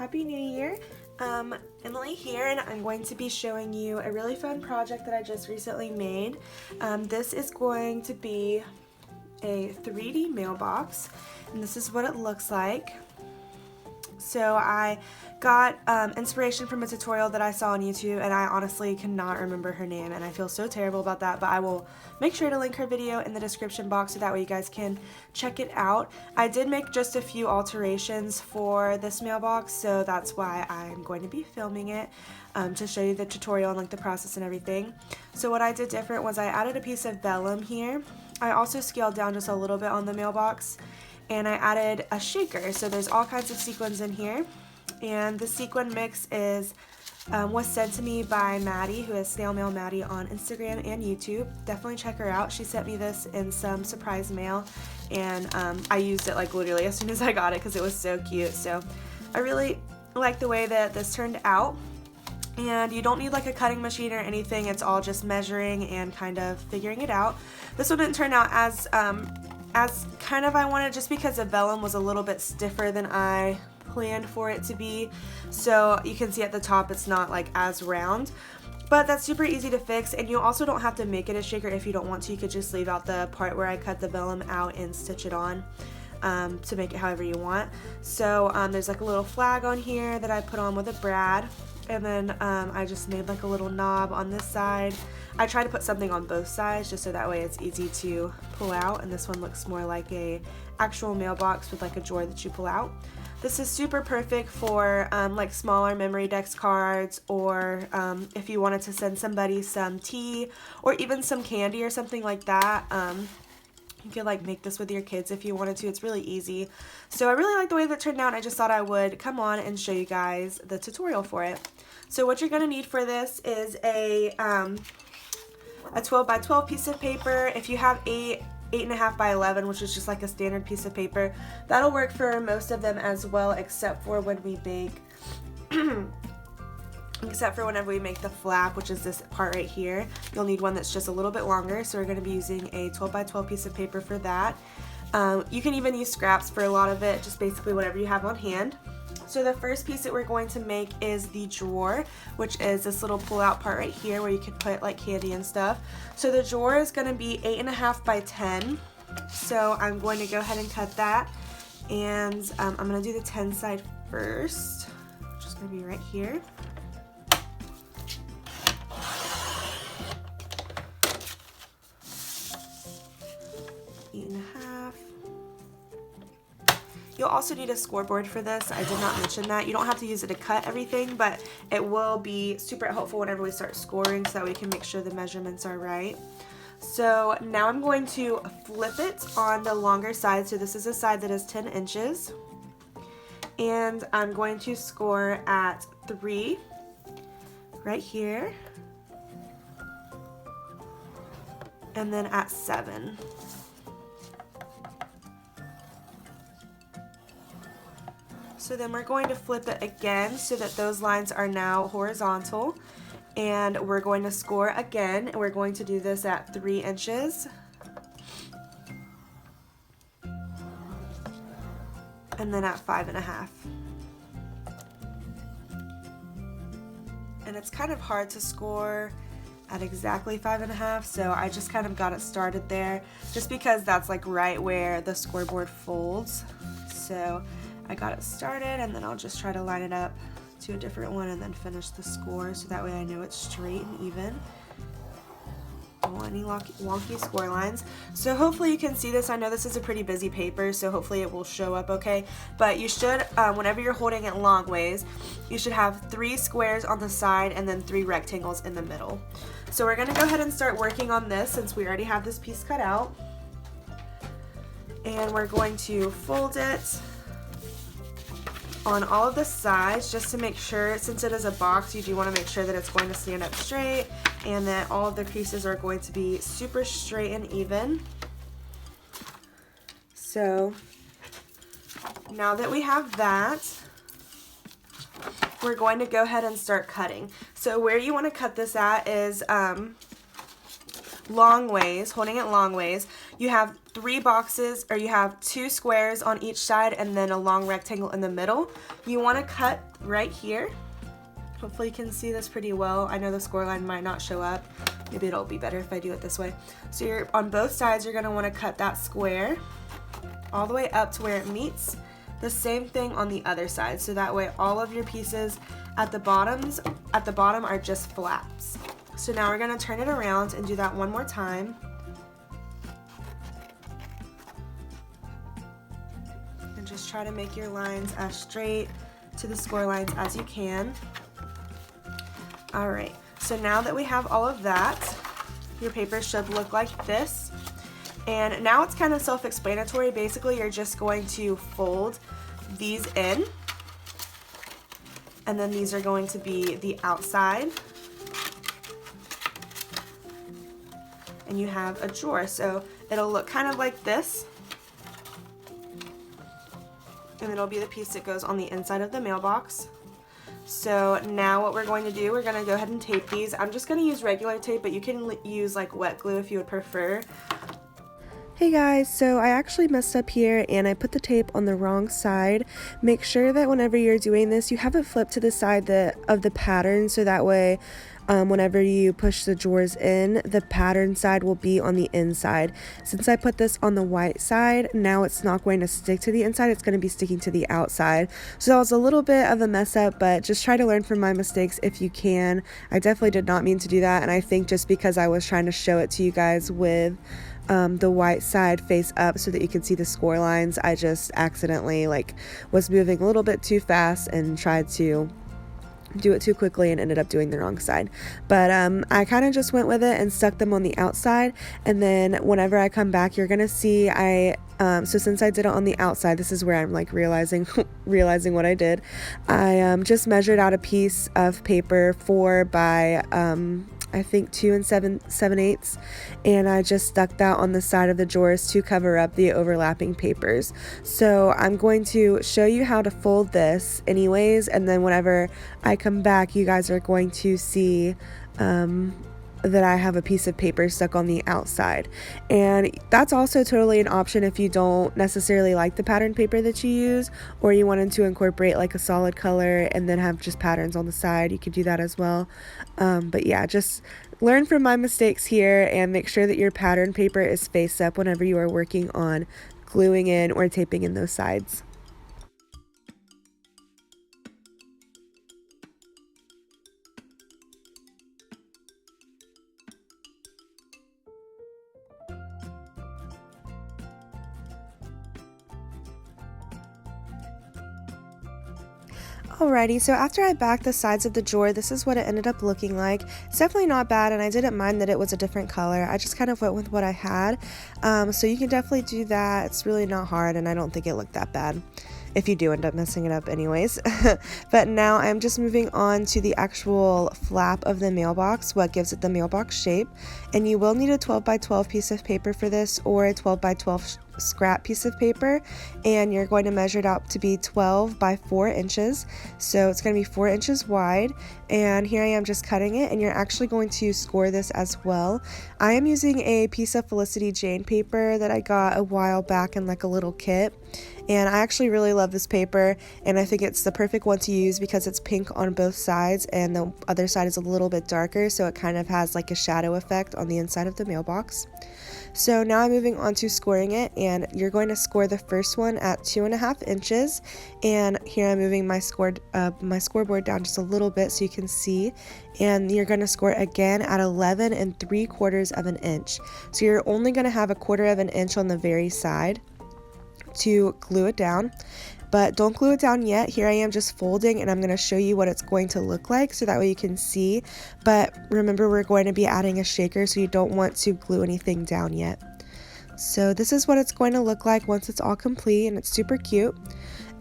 Happy New Year. Emily here, and I'm going to be showing you a really fun project that I just recently made. This is going to be a 3D mailbox, and this is what it looks like. So I got inspiration from a tutorial that I saw on YouTube, and I honestly cannot remember her name, and I feel so terrible about that, but I will make sure to link her video in the description box so that way you guys can check it out. I did make just a few alterations for this mailbox, so that's why I'm going to be filming it to show you the tutorial and like the process and everything. So what I did different was I added a piece of vellum here. I also scaled down just a little bit on the mailbox, and I added a shaker. So there's all kinds of sequins in here, and the sequin mix was sent to me by Maddie, who is Snail Mail Maddie on Instagram and YouTube. Definitely check her out. She sent me this in some surprise mail, and I used it like literally as soon as I got it because it was so cute. So I really like the way that this turned out. And you don't need like a cutting machine or anything. It's all just measuring and kind of figuring it out. This one didn't turn out as kind of I wanted, just because the vellum was a little bit stiffer than I planned for it to be. So you can see at the top it's not like as round, but that's super easy to fix, and you also don't have to make it a shaker if you don't want to. You could just leave out the part where I cut the vellum out and stitch it on to make it however you want. So there's like a little flag on here that I put on with a brad, and then I just made like a little knob on this side. I try to put something on both sides just so that way it's easy to pull out, and this one looks more like a actual mailbox with like a drawer that you pull out. This is super perfect for like smaller memory dex cards, or if you wanted to send somebody some tea or even some candy or something like that. You could like make this with your kids if you wanted to. It's really easy. So I really like the way that turned out. I just thought I would come on and show you guys the tutorial for it. So what you're going to need for this is a 12 by 12 piece of paper. If you have 8.5 by 11, which is just like a standard piece of paper, that'll work for most of them as well, except for when we bake except for whenever we make the flap, which is this part right here. You'll need one that's just a little bit longer, so we're going to be using a 12 by 12 piece of paper for that. You can even use scraps for a lot of it, just basically whatever you have on hand. So the first piece that we're going to make is the drawer, which is this little pull-out part right here where you could put like candy and stuff. So the drawer is going to be 8.5 by 10. So I'm going to go ahead and cut that, and I'm going to do the 10 side first, which is going to be right here. You'll also need a scoreboard for this. I did not mention that. You don't have to use it to cut everything, but it will be super helpful whenever we start scoring so that we can make sure the measurements are right. So now I'm going to flip it on the longer side. So this is a side that is 10 inches. And I'm going to score at 3 right here. And then at 7. So then we're going to flip it again so that those lines are now horizontal, and we're going to score again, and we're going to do this at 3 inches. And then at 5.5. And it's kind of hard to score at exactly 5.5, so I just kind of got it started there just because that's like right where the scoreboard folds. So I got it started, and then I'll just try to line it up to a different one and then finish the score so that way I know it's straight and even. Don't want any wonky score lines. So hopefully you can see this. I know this is a pretty busy paper, so hopefully it will show up okay. But you should, whenever you're holding it long ways, you should have 3 squares on the side and then 3 rectangles in the middle. So we're going to go ahead and start working on this since we already have this piece cut out. And we're going to fold it on all of the sides just to make sure, since it is a box, you do want to make sure that it's going to stand up straight and that all of the creases are going to be super straight and even. So now that we have that, we're going to go ahead and start cutting. So where you want to cut this at is long ways, holding it long ways, you have 3 boxes, or you have 2 squares on each side and then a long rectangle in the middle. You want to cut right here. Hopefully you can see this pretty well. I know the score line might not show up. Maybe it'll be better if I do it this way. So you're on both sides, you're going to want to cut that square all the way up to where it meets. The same thing on the other side, so that way all of your pieces at the bottom are just flaps. So now we're going to turn it around and do that one more time. And just try to make your lines as straight to the score lines as you can. Alright, so now that we have all of that, your paper should look like this. And now it's kind of self-explanatory. Basically, you're just going to fold these in, and then these are going to be the outside. And you have a drawer, so it'll look kind of like this. And it'll be the piece that goes on the inside of the mailbox. So now what we're going to do, we're going to go ahead and tape these. I'm just going to use regular tape, but you can use like wet glue if you would prefer. Hey guys, so I actually messed up here and I put the tape on the wrong side. Make sure that whenever you're doing this, you have it flipped to the side of the pattern, so that way whenever you push the drawers in, the pattern side will be on the inside. Since I put this on the white side, now it's not going to stick to the inside, it's going to be sticking to the outside. So that was a little bit of a mess up, but just try to learn from my mistakes if you can. I definitely did not mean to do that, and I think just because I was trying to show it to you guys with the white side face up so that you can see the score lines, I just accidentally was moving a little bit too fast and tried to do it too quickly and ended up doing the wrong side. But I kind of just went with it and stuck them on the outside, and then whenever I come back, you're gonna see so since I did it on the outside, this is where I'm realizing what I did. I just measured out a piece of paper 4 by I think 2 7/8, and I just stuck that on the side of the drawers to cover up the overlapping papers. So I'm going to show you how to fold this anyways, and then whenever I come back, you guys are going to see that I have a piece of paper stuck on the outside. And that's also totally an option if you don't necessarily like the pattern paper that you use, or you wanted to incorporate like a solid color and then have just patterns on the side. You could do that as well. But yeah, just learn from my mistakes here and make sure that your pattern paper is face up whenever you are working on gluing in or taping in those sides. Alrighty, so after I backed the sides of the drawer, this is what it ended up looking like. It's definitely not bad, and I didn't mind that it was a different color. I just kind of went with what I had. So you can definitely do that. It's really not hard, and I don't think it looked that bad, if you do end up messing it up anyways. But now I'm just moving on to the actual flap of the mailbox, what gives it the mailbox shape. And you will need a 12 by 12 piece of paper for this, or a 12 by 12 scrap piece of paper, and you're going to measure it out to be 12 by 4 inches. So it's going to be 4 inches wide, and here I am just cutting it, and you're actually going to score this as well. I am using a piece of Felicity Jane paper that I got a while back in like a little kit, and I actually really love this paper, and I think it's the perfect one to use because it's pink on both sides and the other side is a little bit darker, so it kind of has like a shadow effect on the inside of the mailbox. So now I'm moving on to scoring it, and you're going to score the first one at 2.5 inches, and here I'm moving my scoreboard down just a little bit so you can see, and you're going to score again at 11 3/4 of an inch. So you're only going to have 1/4 of an inch on the very side to glue it down. But don't glue it down yet. Here I am just folding, and I'm going to show you what it's going to look like so that way you can see. But remember, we're going to be adding a shaker, so you don't want to glue anything down yet. So this is what it's going to look like once it's all complete, and it's super cute.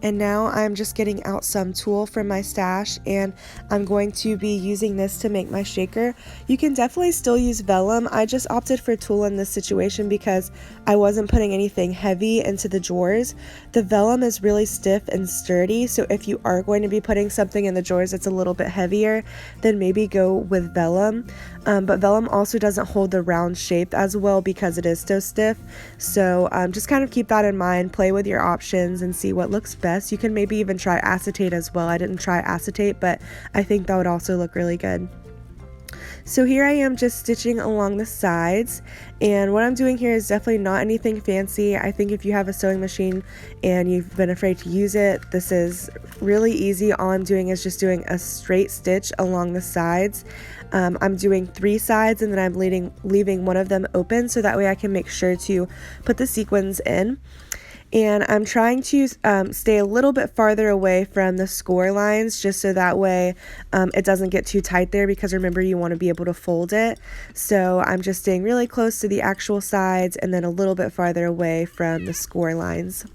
And now I'm just getting out some tulle from my stash, and I'm going to be using this to make my shaker. You can definitely still use vellum. I just opted for tulle in this situation because I wasn't putting anything heavy into the drawers. The vellum is really stiff and sturdy, so if you are going to be putting something in the drawers that's a little bit heavier, then maybe go with vellum. But vellum also doesn't hold the round shape as well because it is so stiff. So just kind of keep that in mind, play with your options and see what looks best. You can maybe even try acetate as well. I didn't try acetate, but I think that would also look really good. So here I am just stitching along the sides, and what I'm doing here is definitely not anything fancy. I think if you have a sewing machine and you've been afraid to use it, this is really easy. All I'm doing is just doing a straight stitch along the sides. I'm doing 3 sides, and then I'm leaving one of them open so that way I can make sure to put the sequins in. And I'm trying to stay a little bit farther away from the score lines just so that way it doesn't get too tight there, because remember, you want to be able to fold it. So I'm just staying really close to the actual sides and then a little bit farther away from the score lines.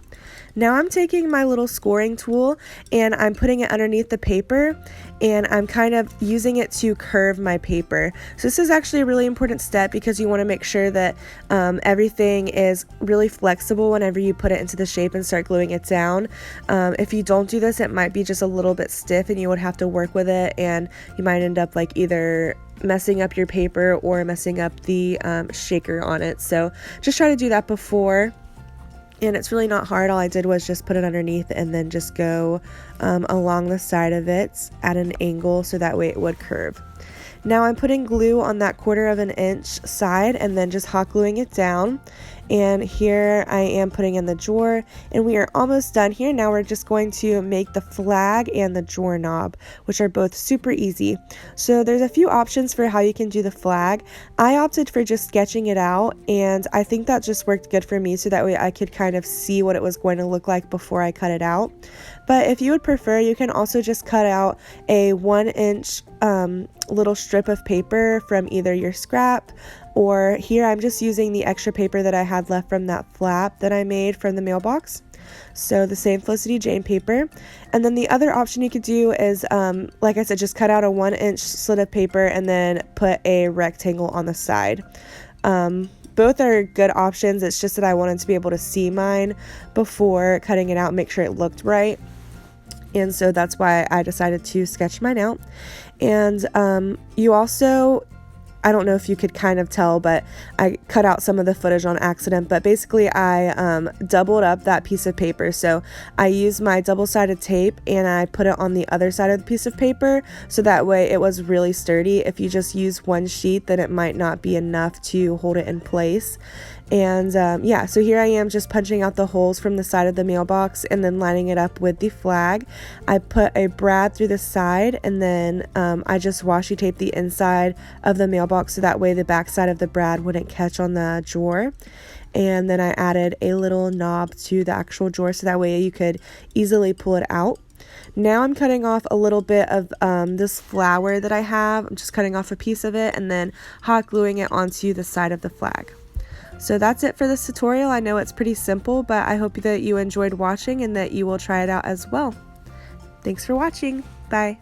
Now I'm taking my little scoring tool and I'm putting it underneath the paper, and I'm kind of using it to curve my paper. So this is actually a really important step because you want to make sure that everything is really flexible whenever you put it into the shape and start gluing it down. If you don't do this, it might be just a little bit stiff and you would have to work with it, and you might end up like either messing up your paper or messing up the shaker on it. So just try to do that before. And it's really not hard. All I did was just put it underneath and then just go along the side of it at an angle so that way it would curve. Now I'm putting glue on that 1/4 inch side and then just hot gluing it down. And here I am putting in the drawer, and we are almost done here. Now we're just going to make the flag and the drawer knob, which are both super easy. So there's a few options for how you can do the flag. I opted for just sketching it out, and I think that just worked good for me so that way I could kind of see what it was going to look like before I cut it out. But if you would prefer, you can also just cut out a 1-inch little strip of paper from either your scrap, or here I'm just using the extra paper that I had left from that flap that I made from the mailbox. So the same Felicity Jane paper. And then the other option you could do is, like I said, just cut out a 1-inch slit of paper and then put a rectangle on the side. Both are good options. It's just that I wanted to be able to see mine before cutting it out and make sure it looked right. And so that's why I decided to sketch mine out. And you also, I don't know if you could kind of tell, but I cut out some of the footage on accident, but basically I doubled up that piece of paper. So I used my double-sided tape and I put it on the other side of the piece of paper so that way it was really sturdy. If you just use one sheet, then it might not be enough to hold it in place. And yeah, so here I am just punching out the holes from the side of the mailbox and then lining it up with the flag. I put a brad through the side, and then I just washi taped the inside of the mailbox so that way the back side of the brad wouldn't catch on the drawer. And then I added a little knob to the actual drawer so that way you could easily pull it out. Now I'm cutting off a little bit of this flower that I have. I'm just cutting off a piece of it and then hot gluing it onto the side of the flag. So that's it for this tutorial. I know it's pretty simple, but I hope that you enjoyed watching and that you will try it out as well. Thanks for watching. Bye.